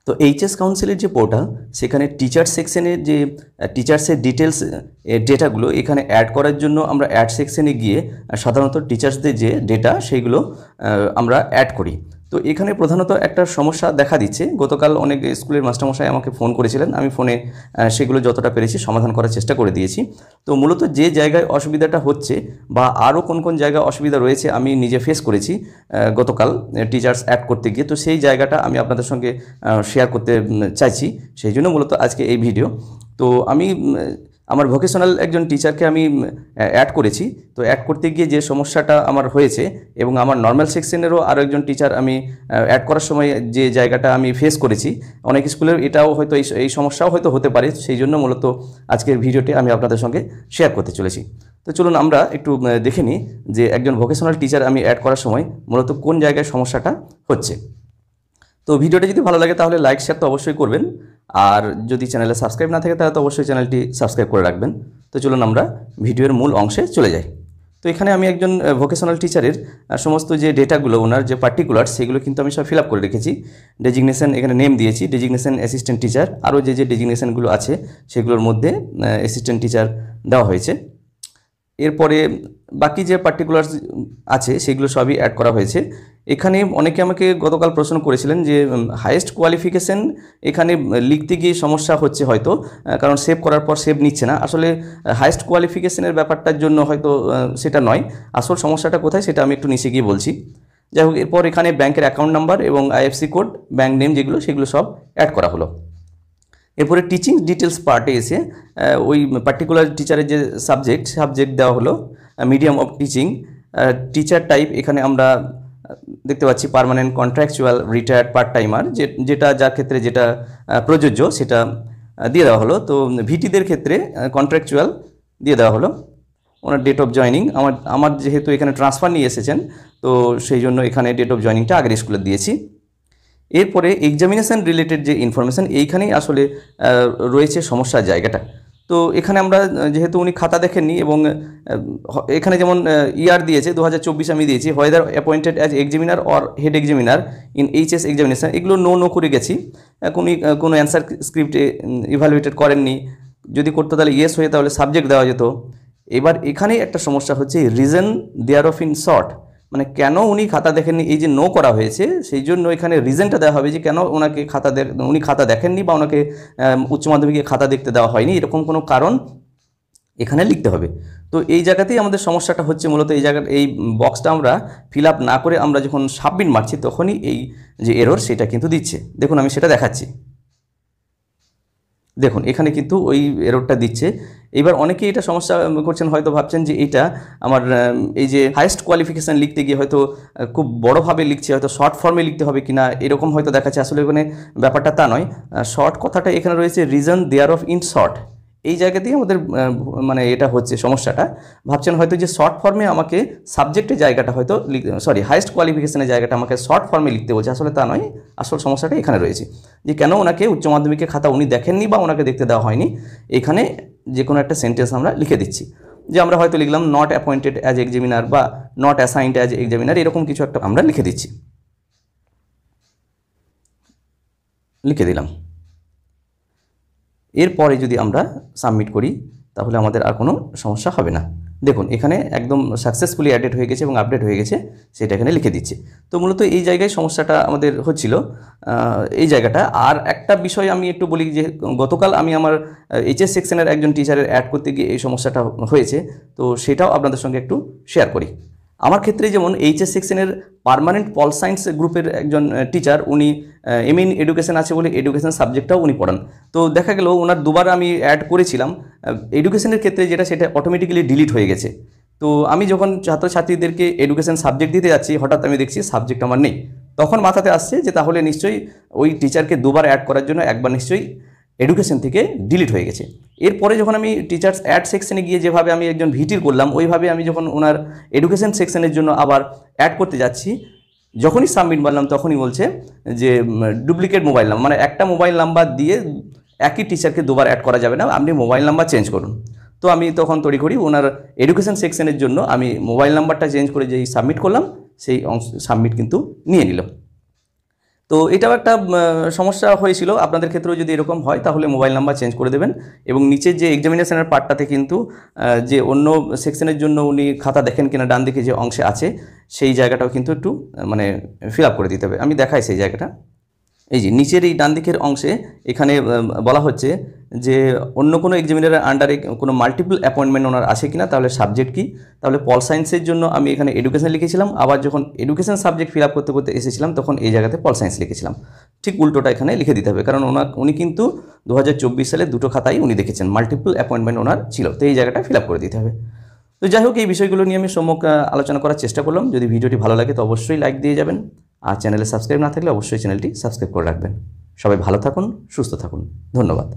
তো এইচএস কাউন্সিলের যে পোর্টাল সেখানে টিচার সেকশনের যে টিচার্সের ডিটেলস ডেটাগুলো এখানে অ্যাড করার জন্য আমরা অ্যাড সেকশনে গিয়ে সাধারণত টিচার্সদের যে ডেটা সেইগুলো আমরা অ্যাড করি। তো এখানে প্রধানত একটা সমস্যা দেখা দিচ্ছে। গতকাল অনেক স্কুলের মাস্টারমশাই আমাকে ফোন করেছিলেন, আমি ফোনে সেগুলো যতটা পেরেছি সমাধান করার চেষ্টা করে দিয়েছি। তো মূলত যে জায়গায় অসুবিধাটা হচ্ছে বা আরও কোন কোন জায়গায় অসুবিধা রয়েছে আমি নিজে ফেস করেছি গতকাল টিচার্স অ্যাড করতে গিয়ে, তো সেই জায়গাটা আমি আপনাদের সঙ্গে শেয়ার করতে চাইছি, সেই জন্য মূলত আজকে এই ভিডিও। তো আমি আমার ভোকেশনাল একজন টিচারকে আমি অ্যাড করেছি। তো অ্যাড করতে গিয়ে যে সমস্যাটা আমার হয়েছে এবং আমার নর্মাল সেকশনেরও আরও একজন টিচার আমি অ্যাড করার সময় যে জায়গাটা আমি ফেস করেছি, অনেক স্কুলের এটাও হয়তো এই সমস্যাও হয়তো হতে পারে, সেই জন্য মূলত আজকের ভিডিওটি আমি আপনাদের সঙ্গে শেয়ার করতে চলেছি। তো চলুন আমরা একটু দেখে নিই যে একজন ভোকেশনাল টিচার আমি অ্যাড করার সময় মূলত কোন জায়গায় সমস্যাটা হচ্ছে। তো ভিডিওটা যদি ভালো লাগে তাহলে লাইক শেয়ার তো অবশ্যই করবেন, আর যদি চ্যানেলে সাবস্ক্রাইব না থাকে তাহলে তো অবশ্যই চ্যানেলটি সাবস্ক্রাইব করে রাখবেন। তো চলুন আমরা ভিডিওর মূল অংশে চলে যাই। তো এখানে আমি একজন ভোকেশনাল টিচারের সমস্ত যে ডেটাগুলো, ওনার যে পার্টিকুলার, সেগুলো কিন্তু আমি সব ফিল আপ করে রেখেছি। ডেজিগনেশন এখানে নেম দিয়েছি, ডেজিগনেশন অ্যাসিস্ট্যান্ট টিচার, আরও যে ডেজিগনেশনগুলো আছে সেগুলোর মধ্যে অ্যাসিস্ট্যান্ট টিচার দেওয়া হয়েছে। এরপরে বাকি যে পার্টিকুলার আছে সেগুলো সবই অ্যাড করা হয়েছে। এখানে অনেকে আমাকে গতকাল প্রশ্ন করেছিলেন যে হাইয়েস্ট কোয়ালিফিকেশান এখানে লিখতে গিয়ে সমস্যা হচ্ছে হয়তো, কারণ সেভ করার পর সেভ নিচ্ছে না। আসলে হাইয়েস্ট কোয়ালিফিকেশানের ব্যাপারটার জন্য হয়তো সেটা নয়, আসল সমস্যাটা কোথায় সেটা আমি একটু নিচে গিয়ে বলছি। যাই হোক, এরপর এখানে ব্যাংকের অ্যাকাউন্ট নাম্বার এবং আইএফসি কোড, ব্যাংক নেম যেগুলো সেগুলো সব অ্যাড করা হলো। এরপরে টিচিং ডিটেলস পার্টে এসে ওই পার্টিকুলার টিচারের যে সাবজেক্ট দেওয়া হলো, medium of teaching, teacher type এখানে আমরা দেখতে পাচ্ছি permanent, contractual, retired, part timer, যেটা যার ক্ষেত্রে যেটা প্রযোজ্য সেটা দিয়ে দেওয়া হলো। তো ভিটিদের ক্ষেত্রে কন্ট্রাকচুয়াল দিয়ে দেওয়া হলো। ওনার ডেট অফ জয়নিং, আমার যেহেতু এখানে ট্রান্সফার নিয়ে এসেছেন তো সেই জন্য এখানে ডেট অফ জয়নিংটা আগের স্কুলে দিয়েছি। এরপরে এক্সামিনেশান রিলেটেড যে ইনফরমেশান এইখানেই আসলে রয়েছে সমস্যার জায়গাটা। তো এখানে আমরা যেহেতু উনি খাতা দেখেননি এবং এখানে যেমন ইয়ার দিয়েছে 2024 আমি দিয়েছি, whether appointed as examiner or head examiner in HS examination, এগুলো নো করে গেছি। কোনো অ্যান্সার স্ক্রিপ্টে ইভ্যালুয়েটেড করেননি, যদি করতো তাহলে ইয়েস হয়ে তাহলে সাবজেক্ট দেওয়া যেত। এবার এখানেই একটা সমস্যা হচ্ছে reason there of in short, মানে কেন উনি খাতা দেখেননি, এই যে নো করা হয়েছে সেই জন্য এখানে রিজনটা দেওয়া হবে যে কেন ওনাকে উনি খাতা দেখেননি বা ওনাকে উচ্চ মাধ্যমিকে খাতা দেখতে দেওয়া হয়নি, এরকম কোনো কারণ এখানে লিখতে হবে। তো এই জায়গাতেই আমাদের সমস্যাটা হচ্ছে মূলত। এই বক্সটা আমরা ফিল আপ না করে আমরা যখন সাবমিট মারছি তখনই এই যে এরর সেটা কিন্তু দিচ্ছে। দেখুন আমি সেটা দেখাচ্ছি, দেখুন এখানে কিন্তু ওই এররটা দিচ্ছে। এবার অনেকেই এটা সমস্যা করছেন, হয়তো ভাবছেন যে এইটা আমার এই যে হাইয়েস্ট কোয়ালিফিকেশান লিখতে গিয়ে হয়তো খুব বড়োভাবে লিখছে, হয়তো শর্ট ফর্মে লিখতে হবে কিনা এরকম হয়তো দেখাচ্ছে। আসলে এখানে ব্যাপারটা তা নয়, শর্ট কথাটা এখানে রয়েছে reason there of in short, এই জায়গাতেই আমাদের মানে এটা হচ্ছে সমস্যাটা। ভাবছেন হয়তো যে শর্ট ফর্মে আমাকে সাবজেক্টের জায়গাটা হয়তো হাইয়েস্ট কোয়ালিফিকেশনের জায়গাটা আমাকে শর্ট ফর্মে লিখতে বলছে, আসলে তা নয়। আসল সমস্যাটা এখানে রয়েছে যে কেন ওনাকে উচ্চ মাধ্যমিকের খাতা উনি দেখেননি বা ওনাকে দেখতে দেওয়া হয়নি। এখানে যে কোনো একটা সেন্টেন্স আমরা লিখে দিচ্ছি, যে আমরা হয়তো লিখলাম নট অ্যাপয়েন্টেড অ্যাজ এক্সামিনার বা নট অ্যাসাইন্ড অ্যাজ এক্সামিনার, এরকম কিছু একটা আমরা লিখে দিচ্ছি, লিখে দিলাম। এরপরে যদি আমরা সাবমিট করি তাহলে আমাদের আর কোনো সমস্যা হবে না। দেখুন এখানে একদম সাকসেসফুলি অ্যাডেড হয়ে গেছে এবং আপডেট হয়ে গেছে, সেটা এখানে লিখে দিচ্ছে। তো মূলত এই জায়গায় সমস্যাটা আমাদের হচ্ছিল, এই জায়গাটা। আর একটা বিষয় আমি একটু বলি যে গতকাল আমি আমার এইচএস সেকশনের একজন টিচারের অ্যাড করতে গিয়ে এই সমস্যাটা হয়েছে, তো সেটাও আপনাদের সঙ্গে একটু শেয়ার করি। আমার ক্ষেত্রে যেমন এইচএস সেকশনের পার্মানেন্ট পল সায়েন্স গ্রুপের একজন টিচার, উনি এম ইন এডুকেশন আছে বলে এডুকেশন সাবজেক্টটাও উনি পড়ান। তো দেখা গেল ওনার দুবার আমি অ্যাড করেছিলাম, এডুকেশনের ক্ষেত্রে সেটা অটোমেটিক্যালি ডিলিট হয়ে গেছে। তো আমি যখন ছাত্রছাত্রীদেরকে এডুকেশন সাবজেক্ট দিতে যাচ্ছি হঠাৎ আমি দেখছি সাবজেক্ট আমার নেই, তখন মাথাতে আসছে যে তাহলে নিশ্চয়ই ওই টিচারকে দুবার অ্যাড করার জন্য একবার নিশ্চয়ই এডুকেশন থেকে ডিলিট হয়ে গেছে। এরপরে যখন আমি টিচার্স অ্যাড সেকশনে গিয়ে যেভাবে আমি একজন ভিটির করলাম, ওইভাবে আমি যখন ওনার এডুকেশন সেকশনের জন্য আবার অ্যাড করতে যাচ্ছি, যখনই সাবমিট মারলাম তখনই বলছে যে ডুপ্লিকেট মোবাইল নাম্বার, মানে একটা মোবাইল নাম্বার দিয়ে একই টিচারকে দুবার অ্যাড করা যাবে না, আপনি মোবাইল নাম্বার চেঞ্জ করুন। তো আমি তখন তড়িঘড়ি ওনার এডুকেশন সেকশনের জন্য আমি মোবাইল নাম্বারটা চেঞ্জ করে যেই সাবমিট করলাম, সেই সাবমিট কিন্তু নিয়ে নিল। তো এটাও একটা সমস্যা হয়েছিল, আপনাদের ক্ষেত্রেও যদি এরকম হয় তাহলে মোবাইল নাম্বার চেঞ্জ করে দেবেন। এবং নিচের যে এক্সামিনেশনের পার্টটাতে কিন্তু যে অন্য সেকশনের জন্য উনি খাতা দেখেন কিনা ডান দিকে যে অংশে আছে সেই জায়গাটাও কিন্তু একটু মানে ফিল আপ করে দিতে হবে। আমি দেখাই সেই জায়গাটা। এই যে নিচের এই ডান দিকের অংশে এখানে বলা হচ্ছে যে অন্য কোনো এক্সামিনারের আন্ডারে কোনো মাল্টিপল অ্যাপয়েন্টমেন্ট ওনার আছে কিনা, তাহলে সাবজেক্ট কি। তাহলে পল সায়েন্সের জন্য আমি এখানে এডুকেশন লিখেছিলাম, আবার যখন এডুকেশন সাবজেক্ট ফিল আপ করতে করতে এসেছিলাম তখন এই জায়গাতে পল সায়েন্স লিখেছিলাম। ঠিক উল্টোটা এখানে লিখে দিতে হবে, কারণ উনি কিন্তু 2024 সালে দুটো খাতাই উনি দেখেছেন, মাল্টিপল অ্যাপয়েন্টমেন্ট ওনার ছিল, তো এই জায়গাটা ফিল আপ করে দিতে হবে। তো যাই হোক, এই বিষয়গুলো নিয়ে আমি সম্যক আলোচনা করার চেষ্টা করলাম। যদি ভিডিওটি ভালো লাগে তো অবশ্যই লাইক দিয়ে যাবেন, আর চ্যানেলে সাবস্ক্রাইব না থাকলে অবশ্যই চ্যানেলটি সাবস্ক্রাইব করে রাখবেন। সবাই ভালো থাকুন, সুস্থ থাকুন, ধন্যবাদ।